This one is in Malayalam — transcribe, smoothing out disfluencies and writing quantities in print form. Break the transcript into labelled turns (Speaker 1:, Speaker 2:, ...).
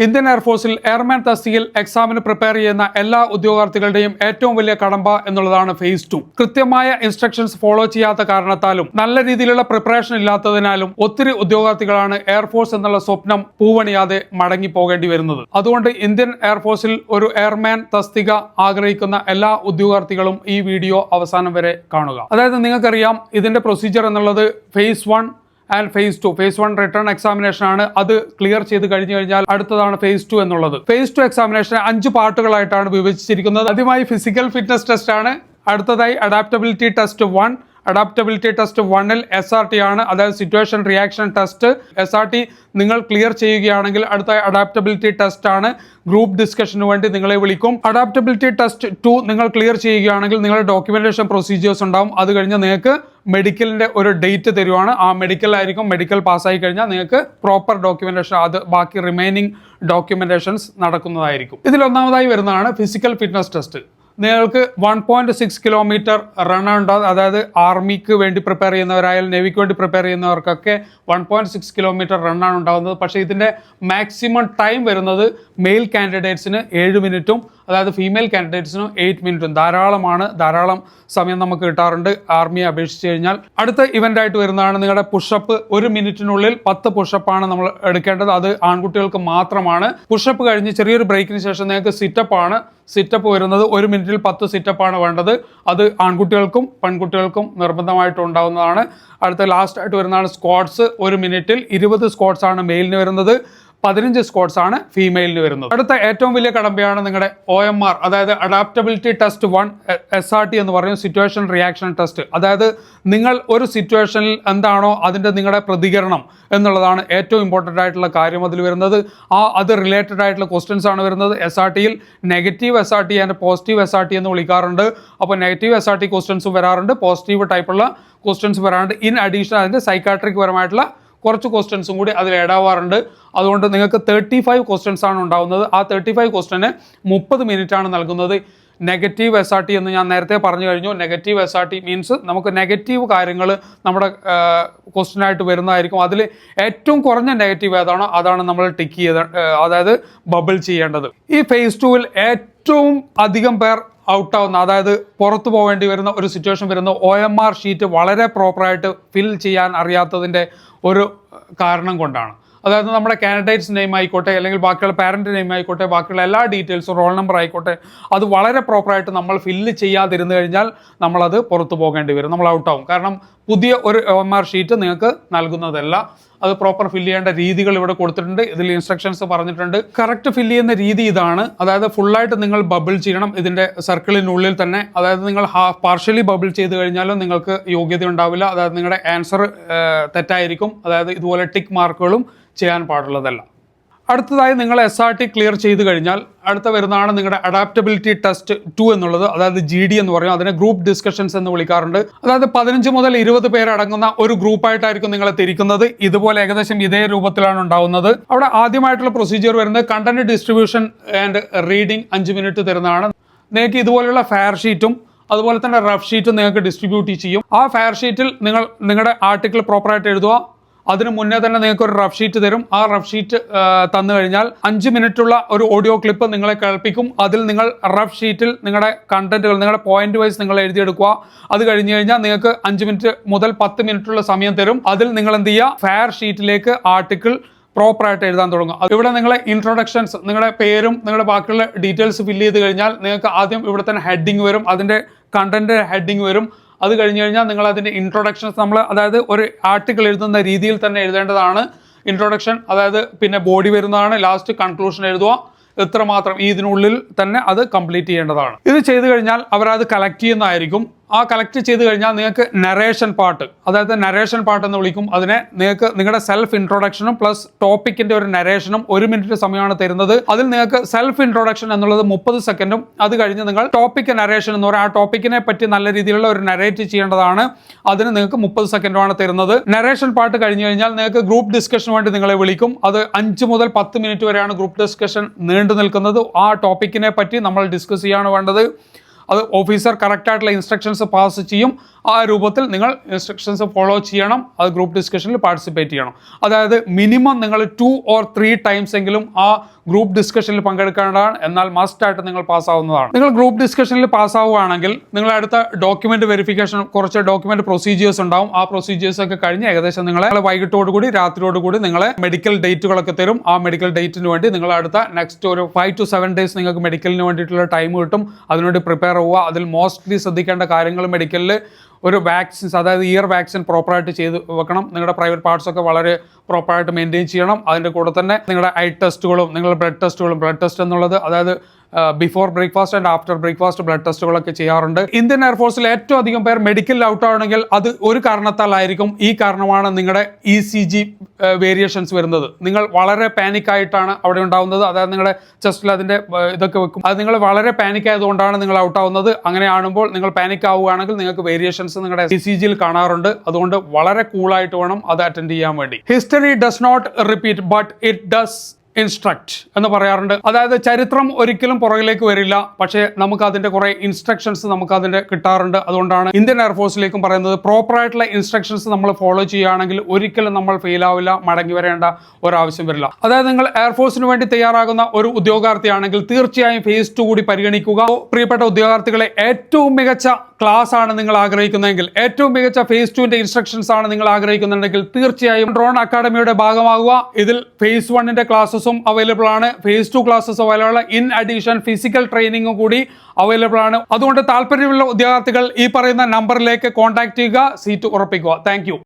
Speaker 1: ഇന്ത്യൻ എയർഫോഴ്സിൽ എയർമാൻ തസ്തികയിൽ എക്സാമിന് പ്രിപ്പയർ ചെയ്യുന്ന എല്ലാ ഉദ്യോഗാർത്ഥികളുടെയും ഏറ്റവും വലിയ കടമ്പ എന്നുള്ളതാണ് ഫേസ് 2. കൃത്യമായ ഇൻസ്ട്രക്ഷൻസ് ഫോളോ ചെയ്യാത്ത കാരണത്താലും നല്ല രീതിയിലുള്ള പ്രിപ്പറേഷൻ ഇല്ലാത്തതിനാലും ഒത്തിരി ഉദ്യോഗാർത്ഥികളാണ് എയർഫോഴ്സ് എന്നുള്ള സ്വപ്നം പൂവണിയാതെ മടങ്ങി പോകേണ്ടി വരുന്നത്. അതുകൊണ്ട് ഇന്ത്യൻ എയർഫോഴ്സിൽ ഒരു എയർമാൻ തസ്തിക ആഗ്രഹിക്കുന്ന എല്ലാ ഉദ്യോഗാർത്ഥികളും ഈ വീഡിയോ അവസാനം വരെ കാണുക. അതായത് നിങ്ങൾക്കറിയാം ഇതിന്റെ പ്രൊസീജിയർ എന്നുള്ളത് phase 1 and phase 2. Phase 1 return examination ആണ്. അത് ക്ലിയർ ചെയ്ത് കഴിഞ്ഞു കഴിഞ്ഞാൽ അടുത്തതാണ് ഫേസ് 2 എന്നുള്ളത്. ഫേസ് 2 എക്സാമിനേഷൻ 5 പാർട്ടുകളായിട്ടാണ് വിഭജിച്ചിരിക്കുന്നത്. ആദ്യമായി ഫിസിക്കൽ ഫിറ്റ്നസ് ടെസ്റ്റ് ആണ്. അടുത്തതായി അഡാപ്റ്റബിലിറ്റി ടെസ്റ്റ് 1. അഡാപ്റ്റബിലിറ്റി ടെസ്റ്റ് 1-ൽ SRT ആണ്, അതായത് സിറ്റുവേഷൻ റിയാക്ഷൻ ടെസ്റ്റ്. SRT നിങ്ങൾ ക്ലിയർ ചെയ്യുകയാണെങ്കിൽ അടുത്ത അഡാപ്റ്റബിലിറ്റി ടെസ്റ്റ് ആണ്. ഗ്രൂപ്പ് ഡിസ്കഷന് വേണ്ടി നിങ്ങളെ വിളിക്കും. അഡാപ്റ്റബിലിറ്റി ടെസ്റ്റ് 2 നിങ്ങൾ ക്ലിയർ ചെയ്യുകയാണെങ്കിൽ നിങ്ങളുടെ ഡോക്യുമെന്റേഷൻ പ്രൊസീജിയേഴ്സ് ഉണ്ടാവും. അത് കഴിഞ്ഞ് നിങ്ങൾക്ക് മെഡിക്കലിന്റെ ഒരു ഡേറ്റ് തരുവാണ്. ആ മെഡിക്കലായിരിക്കും. മെഡിക്കൽ പാസ്സായി കഴിഞ്ഞാൽ നിങ്ങൾക്ക് പ്രോപ്പർ ഡോക്യുമെന്റേഷൻ, അത് ബാക്കി റിമൈനിങ് ഡോക്യുമെന്റേഷൻസ് നടക്കുന്നതായിരിക്കും. ഇതിലൊന്നാമതായി വരുന്നതാണ് ഫിസിക്കൽ ഫിറ്റ്നസ് ടെസ്റ്റ്. നിങ്ങൾക്ക് 1.6 കിലോമീറ്റർ റൺ ഉണ്ടാകും. അതായത് ആർമിക്ക് വേണ്ടി പ്രിപ്പയർ ചെയ്യുന്നവരായാലും നേവിക്ക് വേണ്ടി പ്രിപ്പയർ ചെയ്യുന്നവർക്കൊക്കെ 1.6 കിലോമീറ്റർ റണ്ണാണ് ഉണ്ടാകുന്നത്. പക്ഷേ ഇതിൻ്റെ മാക്സിമം ടൈം വരുന്നത് മെയിൽ കാൻഡിഡേറ്റ്സിന് 7 മിനിറ്റും അതായത് ഫീമെയിൽ കാൻഡിഡേറ്റ്സിനും 8 മിനിറ്റും. ധാരാളം സമയം നമുക്ക് കിട്ടാറുണ്ട് ആർമിയെ അപേക്ഷിച്ച് കഴിഞ്ഞാൽ. അടുത്ത ഇവന്റ് ആയിട്ട് വരുന്നതാണ് നിങ്ങളുടെ പുഷപ്പ്. 1 മിനിറ്റിനുള്ളിൽ 10 പുഷപ്പാണ് നമ്മൾ എടുക്കേണ്ടത്. അത് ആൺകുട്ടികൾക്ക് മാത്രമാണ്. പുഷപ്പ് കഴിഞ്ഞ് ചെറിയൊരു ബ്രേക്കിന് ശേഷം നിങ്ങൾക്ക് സിറ്റപ്പ് ആണ്. സിറ്റപ്പ് വരുന്നത് 1 മിനിറ്റിൽ 10 സിറ്റപ്പാണ് വേണ്ടത്. അത് ആൺകുട്ടികൾക്കും പെൺകുട്ടികൾക്കും നിർബന്ധമായിട്ട് ഉണ്ടാവുന്നതാണ്. അടുത്ത ലാസ്റ്റ് ആയിട്ട് വരുന്നതാണ് സ്ക്വാട്സ്. 1 മിനിറ്റിൽ 20 സ്ക്വാട്സ് ആണ് മെയിലിന് വരുന്നത്, 15 സ്ക്വാട്സ് ആണ് ഫീമെയിലിന് വരുന്നത്. അടുത്ത ഏറ്റവും വലിയ കടമ്പയാണ് നിങ്ങളുടെ OMR, അതായത് അഡാപ്റ്റബിലിറ്റി ടെസ്റ്റ് 1. SRT എന്ന് പറയുന്നത് സിറ്റുവേഷൻ റിയാക്ഷൻ ടെസ്റ്റ്. അതായത് നിങ്ങൾ ഒരു സിറ്റുവേഷനിൽ എന്താണോ അതിൻ്റെ നിങ്ങളുടെ പ്രതികരണം എന്നുള്ളതാണ് ഏറ്റവും ഇമ്പോർട്ടൻ്റ് ആയിട്ടുള്ള കാര്യം അതിൽ വരുന്നത്. അത് റിലേറ്റഡ് ആയിട്ടുള്ള ക്വസ്റ്റ്യൻസ് ആണ് വരുന്നത്. SRTയിൽ negative SRT and positive SRT എന്ന് വിളിക്കാറുണ്ട്. അപ്പോൾ നെഗറ്റീവ് SRT ക്വസ്റ്റ്യൻസും വരാറുണ്ട്, പോസിറ്റീവ് ടൈപ്പുള്ള ക്വസ്റ്റ്യൻസ് വരാറുണ്ട്. ഇൻ അഡീഷൻ അതിൻ്റെ സൈക്കാട്രിക് പരമായിട്ടുള്ള കുറച്ച് ക്വസ്റ്റ്യൻസും കൂടി അതിൽ ഇടാവാറുണ്ട്. അതുകൊണ്ട് നിങ്ങൾക്ക് 35 ക്വസ്റ്റ്യൻസ് ആണ് ഉണ്ടാകുന്നത്. ആ 35 ക്വസ്റ്റ്യന് 30 മിനിറ്റ് ആണ് നൽകുന്നത്. നെഗറ്റീവ് SRT എന്ന് ഞാൻ നേരത്തെ പറഞ്ഞു കഴിഞ്ഞു. നെഗറ്റീവ് SRT മീൻസ് നമുക്ക് നെഗറ്റീവ് കാര്യങ്ങൾ നമ്മുടെ ക്വസ്റ്റ്യനായിട്ട് വരുന്നതായിരിക്കും. അതിൽ ഏറ്റവും കുറഞ്ഞ നെഗറ്റീവ് ഏതാണോ അതാണ് നമ്മൾ ടിക്ക് ചെയ്ത്, അതായത് ബബിൾ ചെയ്യേണ്ടത്. ഈ ഫേസ് 2-ൽ ഏറ്റവും അധികം പേർ ഔട്ടാവുന്ന, അതായത് പുറത്തു പോകേണ്ടി വരുന്ന ഒരു സിറ്റുവേഷൻ വരുന്ന OMR ഷീറ്റ് വളരെ പ്രോപ്പറായിട്ട് ഫിൽ ചെയ്യാൻ അറിയാത്തതിൻ്റെ ഒരു കാരണം കൊണ്ടാണ്. അതായത് നമ്മുടെ കാൻഡിഡേറ്റ്സ് നെയിം ആയിക്കോട്ടെ അല്ലെങ്കിൽ ബാക്കിയുള്ള പാരന്റ് നെയിം ആയിക്കോട്ടെ ബാക്കിയുള്ള എല്ലാ ഡീറ്റെയിൽസും റോൾ നമ്പർ ആയിക്കോട്ടെ അത് വളരെ പ്രോപ്പറായിട്ട് നമ്മൾ ഫില്ല് ചെയ്യാതിരുന്നു കഴിഞ്ഞാൽ നമ്മളത് പുറത്തു പോകേണ്ടി വരും, നമ്മൾ ഔട്ടാവും. കാരണം പുതിയ ഒരു OMR ഷീറ്റ് നിങ്ങൾക്ക് നൽകുന്നതല്ല. അത് പ്രോപ്പർ ഫില്ല് ചെയ്യേണ്ട രീതികൾ ഇവിടെ കൊടുത്തിട്ടുണ്ട്. ഇതിൽ ഇൻസ്ട്രക്ഷൻസ് പറഞ്ഞിട്ടുണ്ട്. കറക്റ്റ് ഫില്ല് ചെയ്യുന്ന രീതി ഇതാണ്. അതായത് ഫുള്ളായിട്ട് നിങ്ങൾ ബബിൾ ചെയ്യണം ഇതിൻ്റെ സർക്കിളിനുള്ളിൽ തന്നെ. അതായത് നിങ്ങൾ പാർഷ്യലി ബബിൾ ചെയ്ത് കഴിഞ്ഞാലും നിങ്ങൾക്ക് യോഗ്യത ഉണ്ടാവില്ല. അതായത് നിങ്ങളുടെ ആൻസർ തെറ്റായിരിക്കും. അതായത് ഇതുപോലെ ടിക്ക് മാർക്കുകളും ചെയ്യാൻ പാടുള്ളതല്ല. അടുത്തതായി നിങ്ങൾ SRT ക്ലിയർ ചെയ്ത് കഴിഞ്ഞാൽ അടുത്ത വരുന്നതാണ് നിങ്ങളുടെ അഡാപ്റ്റബിലിറ്റി ടെസ്റ്റ് 2 എന്നുള്ളത്. അതായത് GD എന്ന് പറയും. അതിനെ ഗ്രൂപ്പ് ഡിസ്കഷൻസ് എന്ന് വിളിക്കാറുണ്ട്. അതായത് 15 മുതൽ 20 പേരടങ്ങുന്ന ഒരു ഗ്രൂപ്പായിട്ടായിരിക്കും നിങ്ങളെ തിരിക്കുന്നത്. ഇതുപോലെ ഏകദേശം ഇതേ രൂപത്തിലാണ് ഉണ്ടാവുന്നത്. അവിടെ ആദ്യമായിട്ടുള്ള പ്രൊസീജിയർ വരുന്നത് content distribution and reading 5 minute തരുന്നതാണ്. നിങ്ങൾക്ക് ഇതുപോലെയുള്ള ഫെയർ ഷീറ്റും അതുപോലെ തന്നെ റഫ് ഷീറ്റും നിങ്ങൾക്ക് ഡിസ്ട്രിബ്യൂട്ട് ചെയ്യും. ആ ഫെയർ ഷീറ്റിൽ നിങ്ങൾ നിങ്ങളുടെ ആർട്ടിക്കിൾ പ്രോപ്പറായിട്ട് എഴുതുക. അതിന് മുന്നേ തന്നെ നിങ്ങൾക്ക് ഒരു റഫ് ഷീറ്റ് തരും. ആ റഫ് ഷീറ്റ് തന്നു കഴിഞ്ഞാൽ 5 മിനിറ്റുള്ള ഒരു ഓഡിയോ ക്ലിപ്പ് നിങ്ങളെ കേൾപ്പിക്കും. അതിൽ നിങ്ങൾ റഫ് ഷീറ്റിൽ നിങ്ങളുടെ കണ്ടന്റുകൾ നിങ്ങളുടെ പോയിന്റ് വൈസ് നിങ്ങൾ എഴുതിയെടുക്കുക. അത് കഴിഞ്ഞ് കഴിഞ്ഞാൽ നിങ്ങൾക്ക് 5 മിനിറ്റ് മുതൽ 10 മിനിറ്റുള്ള സമയം തരും. അതിൽ നിങ്ങൾ എന്ത് ചെയ്യുക, ഫെയർ ഷീറ്റിലേക്ക് ആർട്ടിക്കിൾ പ്രോപ്പറായിട്ട് എഴുതാൻ തുടങ്ങും. ഇവിടെ നിങ്ങളെ ഇൻട്രൊഡക്ഷൻസ്, നിങ്ങളുടെ പേരും നിങ്ങളുടെ ബാക്കിയുള്ള ഡീറ്റെയിൽസ് ഫില്ല് ചെയ്ത് കഴിഞ്ഞാൽ നിങ്ങൾക്ക് ആദ്യം ഇവിടെ തന്നെ ഹെഡിങ് വരും, അതിൻ്റെ കണ്ടന്റ് ഹെഡിങ് വരും. അത് കഴിഞ്ഞ് കഴിഞ്ഞാൽ നിങ്ങൾ അതിൻ്റെ ഇൻട്രൊഡക്ഷൻസ് അതായത് ഒരു ആർട്ടിക്കിൾ എഴുതുന്ന രീതിയിൽ തന്നെ എഴുതേണ്ടതാണ്. ഇൻട്രൊഡക്ഷൻ, അതായത് പിന്നെ ബോഡി വരുന്നതാണ്, ലാസ്റ്റ് കൺക്ലൂഷൻ എഴുതുക. ഇത്രമാത്രം ഇതിനുള്ളിൽ തന്നെ അത് കംപ്ലീറ്റ് ചെയ്യേണ്ടതാണ്. ഇത് ചെയ്തു കഴിഞ്ഞാൽ അവരത് കളക്ട് ചെയ്യുന്നതായിരിക്കും. ആ കളക്ട് ചെയ്ത് കഴിഞ്ഞാൽ നിങ്ങൾക്ക് നരേഷൻ പാർട്ട്, അതായത് നരേഷൻ പാർട്ട് എന്ന് വിളിക്കും അതിനെ. നിങ്ങൾക്ക് നിങ്ങളുടെ സെൽഫ് ഇൻട്രൊഡക്ഷനും പ്ലസ് ടോപ്പിക്കിന്റെ ഒരു നരേഷനും 1 മിനിറ്റ് സമയമാണ് തരുന്നത്. അതിൽ നിങ്ങൾക്ക് സെൽഫ് ഇൻട്രൊഡക്ഷൻ എന്നുള്ളത് 30 സെക്കൻഡും അത് കഴിഞ്ഞ് നിങ്ങൾ ടോപ്പിക് നരേഷൻ എന്ന് പറയുക, ആ ടോപ്പിക്കിനെ പറ്റി നല്ല രീതിയിലുള്ള ഒരു നരേറ്റ് ചെയ്യേണ്ടതാണ്. അതിന് നിങ്ങൾക്ക് 30 സെക്കൻഡുമാണ് തരുന്നത്. നരേഷൻ പാർട്ട് കഴിഞ്ഞ് കഴിഞ്ഞാൽ നിങ്ങൾക്ക് ഗ്രൂപ്പ് ഡിസ്കഷന് വേണ്ടി നിങ്ങളെ വിളിക്കും. അത് 5 മുതൽ 10 മിനിറ്റ് വരെയാണ് ഗ്രൂപ്പ് ഡിസ്കഷൻ നീണ്ടു നിൽക്കുന്നത്. ആ ടോപ്പിക്കിനെ പറ്റി നമ്മൾ ഡിസ്കസ് ചെയ്യാണ് വേണ്ടത്. അത് ഓഫീസർ കറക്റ്റായിട്ടുള്ള ഇൻസ്ട്രക്ഷൻസ് പാസ് ചെയ്യും. ആ രൂപത്തിൽ നിങ്ങൾ ഇൻസ്ട്രക്ഷൻസ് ഫോളോ ചെയ്യണം. അത് ഗ്രൂപ്പ് ഡിസ്കഷനിൽ പാർട്ടിസിപ്പേറ്റ് ചെയ്യണം. അതായത് മിനിമം നിങ്ങൾ 2 or 3 ടൈംസ് എങ്കിലും ആ ഗ്രൂപ്പ് ഡിസ്കഷനിൽ പങ്കെടുക്കേണ്ടതാണ്. എന്നാൽ മസ്റ്റ് ആയിട്ട് നിങ്ങൾ പാസ്സാവുന്നതാണ്. നിങ്ങൾ ഗ്രൂപ്പ് ഡിസ്കഷനിൽ പാസ്സാവുകയാണെങ്കിൽ നിങ്ങൾ അടുത്ത ഡോക്യുമെന്റ് വെരിഫിക്കേഷൻ, കുറച്ച് ഡോക്യുമെന്റ് പ്രൊസീജിയേഴ്സ് ഉണ്ടാവും. ആ പ്രൊസീജിയേഴ്സ് ഒക്കെ കഴിഞ്ഞ് ഏകദേശം നിങ്ങളെ വൈകിട്ടോടുകൂടി രാത്രിയോടുകൂടി നിങ്ങളെ മെഡിക്കൽ ഡേറ്റുകളൊക്കെ തരും. ആ മെഡിക്കൽ ഡേറ്റിന് വേണ്ടി നിങ്ങൾ അടുത്ത നെക്സ്റ്റ് ഒരു 5 to 7 days നിങ്ങൾക്ക് മെഡിക്കലിന് വേണ്ടിയിട്ടുള്ള ടൈം കിട്ടും. അതിനുവേണ്ടി പ്രിപ്പയർ ആവുക. അതിൽ മോസ്റ്റ്ലി ശ്രദ്ധിക്കേണ്ട കാര്യങ്ങൾ മെഡിക്കലിൽ ഒരു വാക്സിൻസ്, അതായത് ഇയർ വാക്സിൻ പ്രോപ്പറായിട്ട് ചെയ്ത് വെക്കണം. നിങ്ങളുടെ പ്രൈവറ്റ് പാർട്സ് ഒക്കെ വളരെ പ്രോപ്പറായിട്ട് മെയിൻറ്റെയിൻ ചെയ്യണം. അതിൻ്റെ കൂടെ തന്നെ നിങ്ങളുടെ ഐ ടെസ്റ്റുകളും നിങ്ങളുടെ ബ്ലഡ് ടെസ്റ്റ് എന്നുള്ളത്, അതായത് before breakfast and after breakfast blood ടെസ്റ്റുകളൊക്കെ ചെയ്യാറുണ്ട്. ഇന്ത്യൻ എയർഫോഴ്സിൽ ഏറ്റവും അധികം പേർ മെഡിക്കൽ ഔട്ട് ആണെങ്കിൽ അത് ഒരു കാരണത്താലായിരിക്കും. ഈ കാരണമാണ് നിങ്ങളുടെ ECG വേരിയേഷൻസ് വരുന്നത്. നിങ്ങൾ വളരെ പാനിക് ആയിട്ടാണ് അവിടെ ഉണ്ടാവുന്നത്. അതായത് നിങ്ങളുടെ ചെസ്റ്റിൽ അതിൻ്റെ ഇതൊക്കെ വെക്കും. അത് നിങ്ങൾ വളരെ പാനിക് ആയതുകൊണ്ടാണ് നിങ്ങൾ ഔട്ട് ആവുന്നത്. അങ്ങനെ ആകുമ്പോൾ നിങ്ങൾ പാനിക് ആവുകയാണെങ്കിൽ നിങ്ങൾക്ക് വേരിയേഷൻസ് നിങ്ങളുടെ ECGയിൽ കാണാറുണ്ട്. അതുകൊണ്ട് വളരെ കൂളായിട്ട് വേണം അത് അറ്റൻഡ് ചെയ്യാൻ വേണ്ടി. History does not repeat but it does instruct എന്ന് പറയാറുണ്ട്. അതായത് ചരിത്രം ഒരിക്കലും പുറകിലേക്ക് വരില്ല, പക്ഷേ നമുക്ക് അതിന്റെ കുറെ ഇൻസ്ട്രക്ഷൻസ് നമുക്ക് അതിന്റെ കിട്ടാറുണ്ട്. അതുകൊണ്ടാണ് ഇന്ത്യൻ എയർഫോഴ്സിലേക്കും പറയുന്നത് പ്രോപ്പറായിട്ടുള്ള ഇൻസ്ട്രക്ഷൻസ് നമ്മൾ ഫോളോ ചെയ്യുകയാണെങ്കിൽ ഒരിക്കലും നമ്മൾ ഫെയിൽ ആവില്ല, മടങ്ങി വരേണ്ട ഒരാവശ്യം വരില്ല. അതായത് നിങ്ങൾ എയർഫോഴ്സിന് വേണ്ടി തയ്യാറാകുന്ന ഒരു ഉദ്യോഗാർത്ഥിയാണെങ്കിൽ തീർച്ചയായും phase 2 കൂടി പരിഗണിക്കുക. പ്രിയപ്പെട്ട ഉദ്യോഗാർത്ഥികളെ, ഏറ്റവും മികച്ച ക്ലാസ് ആണ് നിങ്ങൾ ആഗ്രഹിക്കുന്നതെങ്കിൽ, ഏറ്റവും മികച്ച phase 2 ഇൻസ്ട്രക്ഷൻസ് ആണ് നിങ്ങൾ ആഗ്രഹിക്കുന്നുണ്ടെങ്കിൽ തീർച്ചയായും ഡ്രോൺ അക്കാഡമിയുടെ ഭാഗമാകുക. ഇതിൽ phase 1 ക്ലാസ്സസും അവൈലബിൾ ആണ്, phase 2 ക്ലാസ്സസ് അവൈലബിൾ ആണ്. ഇൻ അഡീഷൻ ഫിസിക്കൽ ട്രെയിനിങ്ങും കൂടി അവൈലബിൾ ആണ്. അതുകൊണ്ട് താല്പര്യമുള്ള ഉദ്യോഗാർത്ഥികൾ ഈ പറയുന്ന നമ്പറിലേക്ക് കോൺടാക്ട് ചെയ്യുക, സീറ്റ് ഉറപ്പിക്കുക. താങ്ക്